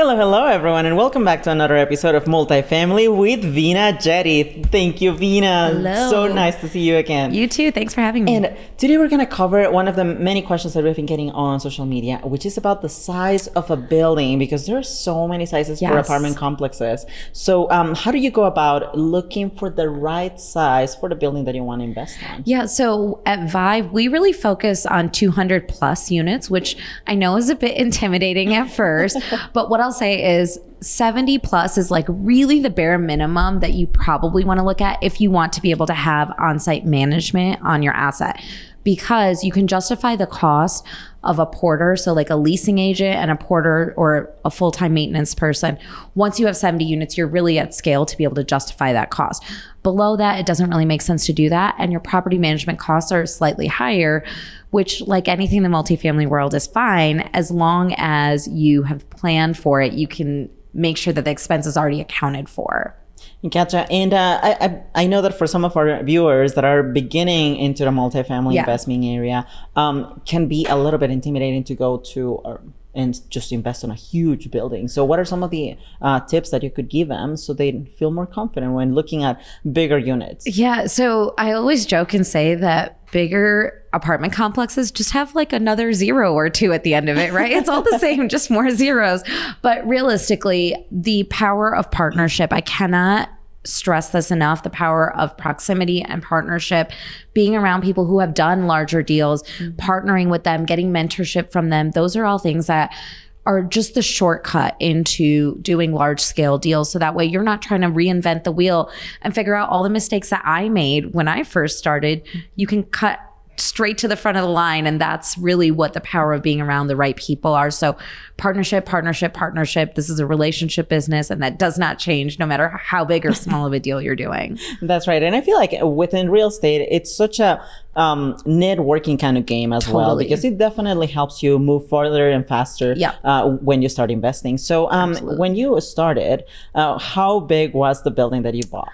Hello, hello, everyone, and welcome back to another episode of Multifamily with Veena Jetti. Thank you, Veena. Hello. So nice to see you again. You too. Thanks for having me. And today we're going to cover one of the many questions that we've been getting on social media, which is about the size of a building, because there are so many sizes for apartment complexes. So how do you go about looking for the right size for the building that you want to invest in? Yeah, so at Vive, we really focus on 200 plus units, which I know is a bit intimidating at first, but what I'll say is 70 plus is like really the bare minimum that you probably want to look at if you want to be able to have on-site management on your asset, because you can justify the cost of a porter, so like a leasing agent and a porter or a full-time maintenance person. Once you have 70 units, you're really at scale to be able to justify that cost. Below that, it doesn't really make sense to do that. And your property management costs are slightly higher, which, like anything in the multifamily world, is fine as long as you have planned for it. You can make sure that the expense is already accounted for. Gotcha. And I know that for some of our viewers that are beginning into the multifamily investment area, can be a little bit intimidating to go to and just invest in a huge building. So what are some of the tips that you could give them so they feel more confident when looking at bigger units? Yeah, so I always joke and say that bigger apartment complexes just have like another zero or two at the end of it, right? It's all the same, just more zeros. But realistically, the power of partnership, I cannot stress this enough, the power of proximity and partnership, being around people who have done larger deals, partnering with them, getting mentorship from them. Those are all things that are just the shortcut into doing large scale deals. So that way you're not trying to reinvent the wheel and figure out all the mistakes that I made when I first started. You can cut straight to the front of the line. And that's really what the power of being around the right people are. So partnership, partnership, partnership. This is a relationship business, and that does not change no matter how big or small of a deal you're doing. That's right. And I feel like within real estate, it's such a networking kind of game as well, because it definitely helps you move further and faster when you start investing. So when you started, how big was the building that you bought?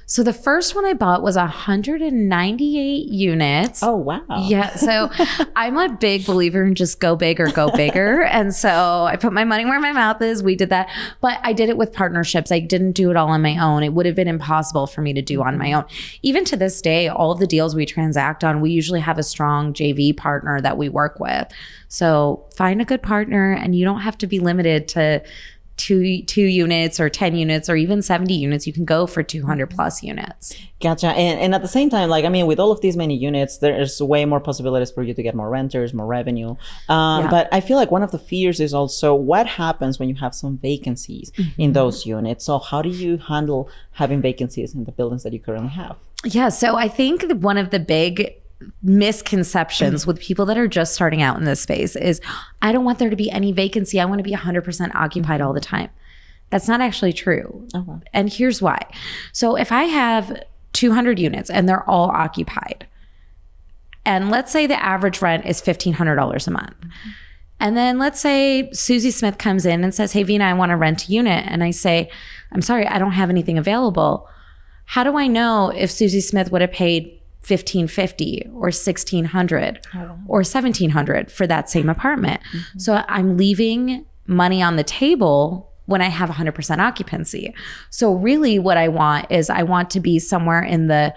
So the first one I bought was 198 units. Oh, wow. Yeah. So I'm a big believer in just go big or go bigger. And so I put my money where my mouth is. We did that. But I did it with partnerships. I didn't do it all on my own. It would have been impossible for me to do on my own. Even to this day, all of the deals we transact on, we usually have a strong JV partner that we work with. So find a good partner, and you don't have to be limited to two units or 10 units or even 70 units. You can go for 200 plus units. Gotcha. And at the same time, like, I mean, with all of these many units, there's way more possibilities for you to get more renters, more revenue. But I feel like one of the fears is also what happens when you have some vacancies in those units. So how do you handle having vacancies in the buildings that you currently have? Yeah. So I think one of the big misconceptions with people that are just starting out in this space is, I don't want there to be any vacancy. I want to be 100% occupied all the time. That's not actually true. Okay. And here's why. So if I have 200 units and they're all occupied, and let's say the average rent is $1,500 a month. And then let's say Susie Smith comes in and says, hey, Veena, I want to rent a unit. And I say, I'm sorry, I don't have anything available. How do I know if Susie Smith would have paid $1,550 or $1,600 or $1,700 for that same apartment? So I'm leaving money on the table when I have 100% occupancy. So really what I want is I want to be somewhere in the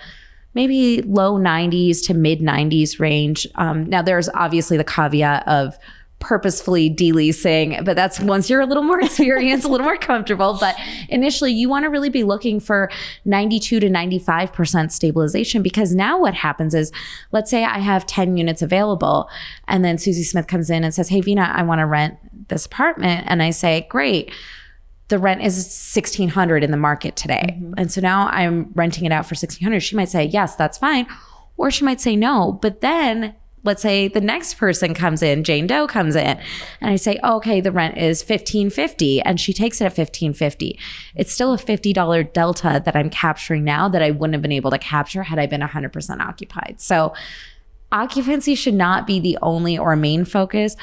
maybe low 90s to mid 90s range. Now there's obviously the caveat of purposefully deleasing, but that's once you're a little more experienced, a little more comfortable. But initially you want to really be looking for 92 to 95% stabilization, because now what happens is, let's say I have 10 units available and then Susie Smith comes in and says, hey, Veena, I want to rent this apartment. And I say, great. The rent is $1,600 in the market today. And so now I'm renting it out for $1,600. She might say, yes, that's fine. Or she might say no. But then let's say the next person comes in, Jane Doe comes in, and I say, oh, okay, the rent is $1,550, and she takes it at $1,550. It's still a $50 delta that I'm capturing now that I wouldn't have been able to capture had I been 100% occupied. So occupancy should not be the only or main focus.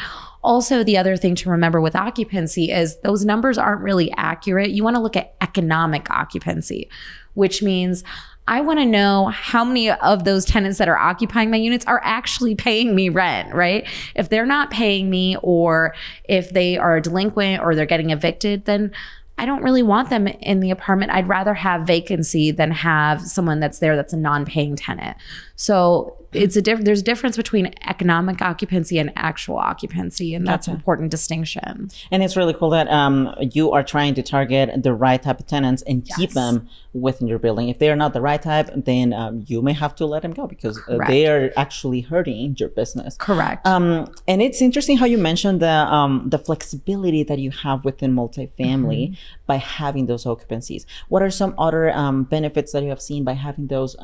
Also, the other thing to remember with occupancy is those numbers aren't really accurate. You want to look at economic occupancy, which means I want to know how many of those tenants that are occupying my units are actually paying me rent, right? If they're not paying me, or if they are delinquent or they're getting evicted, then I don't really want them in the apartment. I'd rather have vacancy than have someone that's there that's a non-paying tenant. So there's a difference between economic occupancy and actual occupancy, and that's an important distinction. And it's really cool that you are trying to target the right type of tenants and keep them within your building. If they are not the right type, then you may have to let them go because they are actually hurting your business. Correct. And it's interesting how you mentioned the flexibility that you have within multifamily by having those occupancies. What are some other benefits that you have seen by having those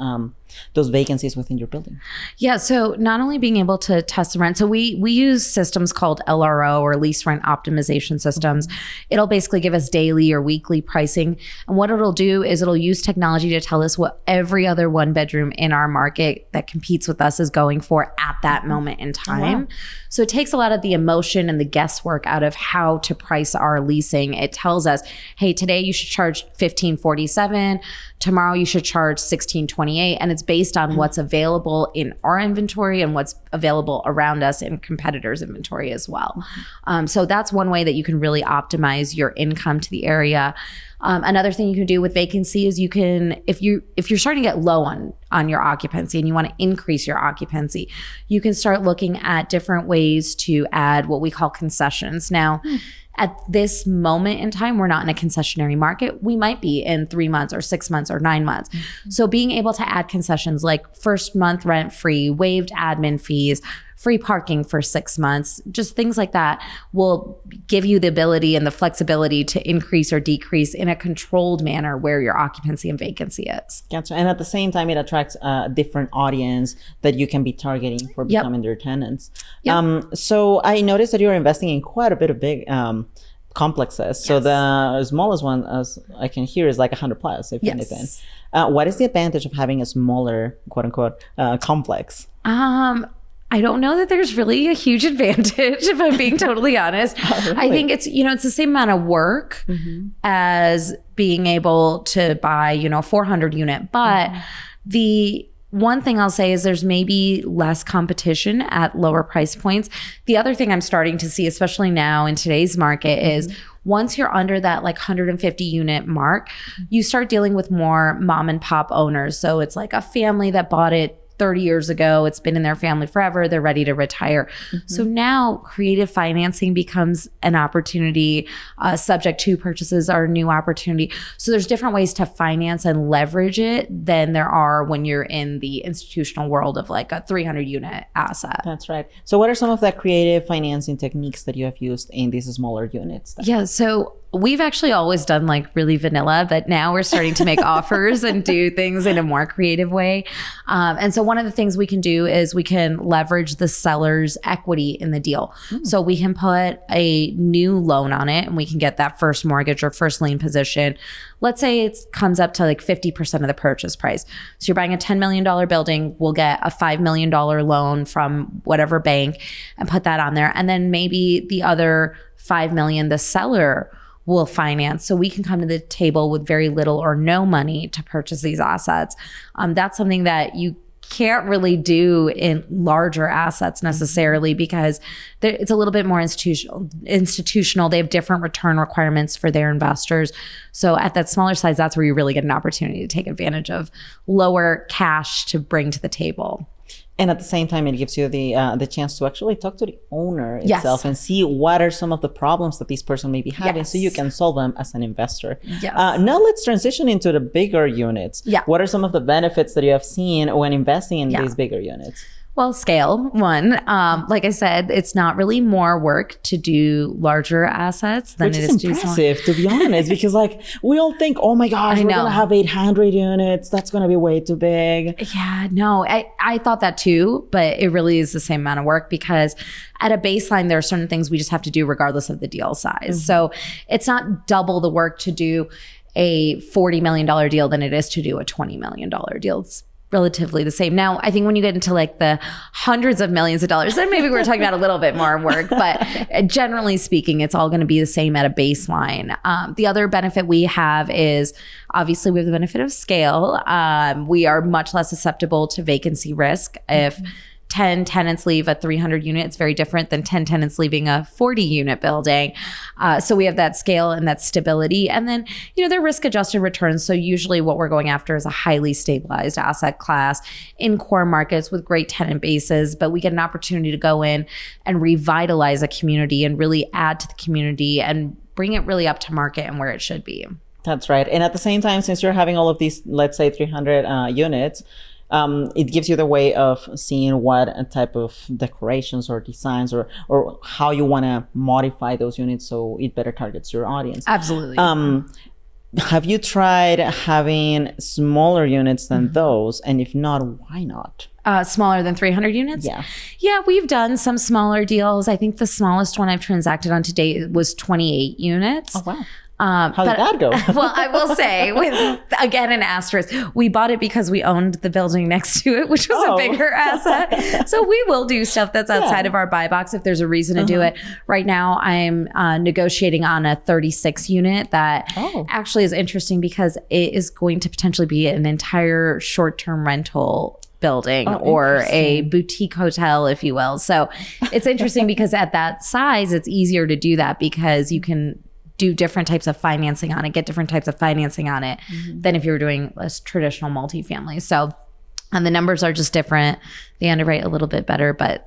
vacancies within your building? Yeah, so not only being able to test the rent, so we use systems called LRO, or lease rent optimization systems. It'll basically give us daily or weekly pricing. And what it'll do is it'll use technology to tell us what every other one bedroom in our market that competes with us is going for at that moment in time. Wow. So it takes a lot of the emotion and the guesswork out of how to price our leasing. It tells us, hey, today you should charge $15.47. Tomorrow you should charge $16.28. And it's based on what's available in our inventory and what's available around us in competitors' inventory as well. So that's one way that you can really optimize your income to the area. Another thing you can do with vacancy is you can, if you're starting to get low on your occupancy and you want to increase your occupancy, you can start looking at different ways to add what we call concessions. Now, at this moment in time, we're not in a concessionary market. We might be in 3 months or 6 months or 9 months. So being able to add concessions like first month rent free, waived admin fees, free parking for 6 months, just things like that will give you the ability and the flexibility to increase or decrease in a controlled manner where your occupancy and vacancy is. Gotcha. And at the same time, it attracts a different audience that you can be targeting for becoming their tenants. So I noticed that you're investing in quite a bit of big complexes. So the smallest one, as I can hear, is like 100 plus, if anything. What is the advantage of having a smaller, quote unquote, complex? I don't know that there's really a huge advantage, if I'm being totally honest. Really? I think it's the same amount of work as being able to buy, 400 unit. But the one thing I'll say is there's maybe less competition at lower price points. The other thing I'm starting to see, especially now in today's market, is once you're under that like 150 unit mark, you start dealing with more mom and pop owners. So it's like a family that bought it 30 years ago. It's been in their family forever. They're ready to retire. So now creative financing becomes an opportunity. Subject to purchases are a new opportunity. So there's different ways to finance and leverage it than there are when you're in the institutional world of like a 300 unit asset. That's right. So what are some of the creative financing techniques that you have used in these smaller units then? Yeah. So we've actually always done like really vanilla, but now we're starting to make offers and do things in a more creative way. And so one of the things we can do is we can leverage the seller's equity in the deal. So we can put a new loan on it and we can get that first mortgage or first lien position. Let's say it comes up to like 50% of the purchase price. So you're buying a $10 million building, we'll get a $5 million loan from whatever bank and put that on there. And then maybe the other $5 million, the seller will finance. So we can come to the table with very little or no money to purchase these assets. That's something that you can't really do in larger assets necessarily because it's a little bit more institutional. They have different return requirements for their investors. So at that smaller size, that's where you really get an opportunity to take advantage of lower cash to bring to the table. And at the same time, it gives you the chance to actually talk to the owner itself and see what are some of the problems that this person may be having so you can solve them as an investor. Now let's transition into the bigger units. What are some of the benefits that you have seen when investing in these bigger units? Well, scale, one. Like I said, it's not really more work to do larger assets than it is to do small. Which is impressive, to be honest, because like we all think, oh my gosh, we're going to have 800 units. That's going to be way too big. Yeah, no, I thought that too, but it really is the same amount of work because at a baseline, there are certain things we just have to do regardless of the deal size. So it's not double the work to do a $40 million deal than it is to do a $20 million deal. It's relatively the same. Now, I think when you get into like the hundreds of millions of dollars, then maybe we're talking about a little bit more work, but generally speaking, it's all going to be the same at a baseline. The other benefit we have is obviously we have the benefit of scale. We are much less susceptible to vacancy risk. If 10 tenants leave a 300 unit, it's very different than 10 tenants leaving a 40 unit building. So we have that scale and that stability. And then, they're risk adjusted returns. So usually what we're going after is a highly stabilized asset class in core markets with great tenant bases, but we get an opportunity to go in and revitalize a community and really add to the community and bring it really up to market and where it should be. That's right. And at the same time, since you're having all of these, let's say 300 units, it gives you the way of seeing what type of decorations or designs or how you want to modify those units so it better targets your audience. Absolutely. Have you tried having smaller units than those? And if not, why not? Smaller than 300 units? Yeah, we've done some smaller deals. I think the smallest one I've transacted on to date was 28 units. Oh, wow. How did that go? Well, I will say, with again an asterisk, we bought it because we owned the building next to it, which was a bigger asset. So we will do stuff that's outside of our buy box if there's a reason to do it. Right now, I'm negotiating on a 36 unit that actually is interesting because it is going to potentially be an entire short-term rental building or a boutique hotel, if you will. So it's interesting because at that size, it's easier to do that because you can do different types of financing on it, get different types of financing on it than if you were doing a traditional multifamily. So, and the numbers are just different. They underwrite a little bit better, but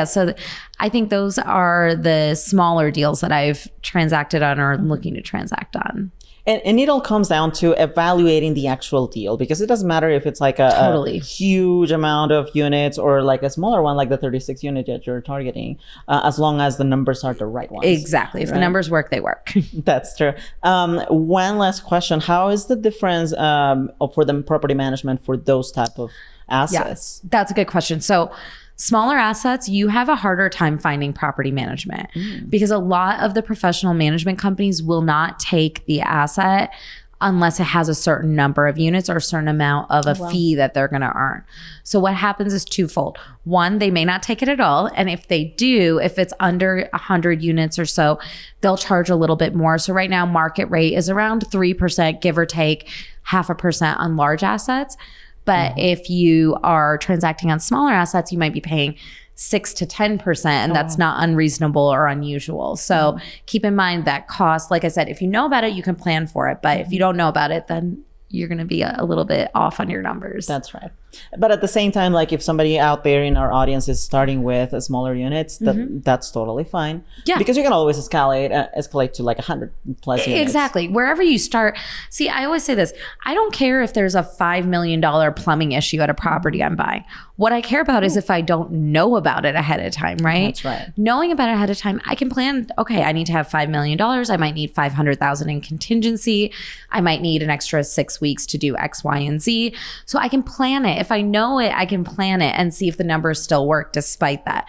so I think those are the smaller deals that I've transacted on or looking to transact on. And it all comes down to evaluating the actual deal, because it doesn't matter if it's like a huge amount of units or like a smaller one, like the 36 unit that you're targeting, as long as the numbers are the right ones. Exactly. If the numbers work, they work. That's true. One last question. How is the difference for the property management for those type of assets? Yeah, that's a good question. So smaller assets, you have a harder time finding property management because a lot of the professional management companies will not take the asset unless it has a certain number of units or a certain amount of a fee that they're going to earn. So what happens is twofold. One, they may not take it at all. And if they do, if it's under 100 units or so, they'll charge a little bit more. So right now, market rate is around 3%, give or take 0.5% on large assets. But if you are transacting on smaller assets, you might be paying 6 to 10%, and that's not unreasonable or unusual. So keep in mind that cost. Like I said, if you know about it, you can plan for it. But if you don't know about it, then you're going to be a little bit off on your numbers. That's right. But at the same time, like if somebody out there in our audience is starting with smaller units, that's totally fine. Yeah. Because you can always escalate to like 100 plus units. Exactly. Wherever you start. See, I always say this. I don't care if there's a $5 million plumbing issue at a property I'm buying. What I care about is if I don't know about it ahead of time, right? That's right. Knowing about it ahead of time, I can plan, okay, I need to have $5 million. I might need $500,000 in contingency. I might need an extra 6 weeks to do X, Y, and Z. So I can plan it. If I know it, I can plan it and see if the numbers still work despite that.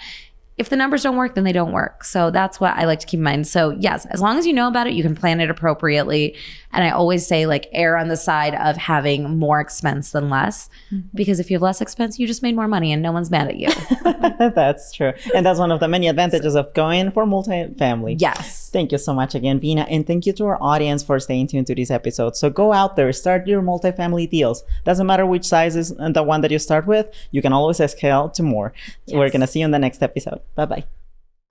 If the numbers don't work, then they don't work. So that's what I like to keep in mind. So yes, as long as you know about it, you can plan it appropriately. And I always say like err on the side of having more expense than less, because if you have less expense, you just made more money and no one's mad at you. That's true. And that's one of the many advantages of going for multifamily. Yes. Thank you so much again, Veena. And thank you to our audience for staying tuned to this episode. So go out there, start your multifamily deals. Doesn't matter which size is the one that you start with, you can always scale to more. Yes. We're going to see you in the next episode. Bye-bye.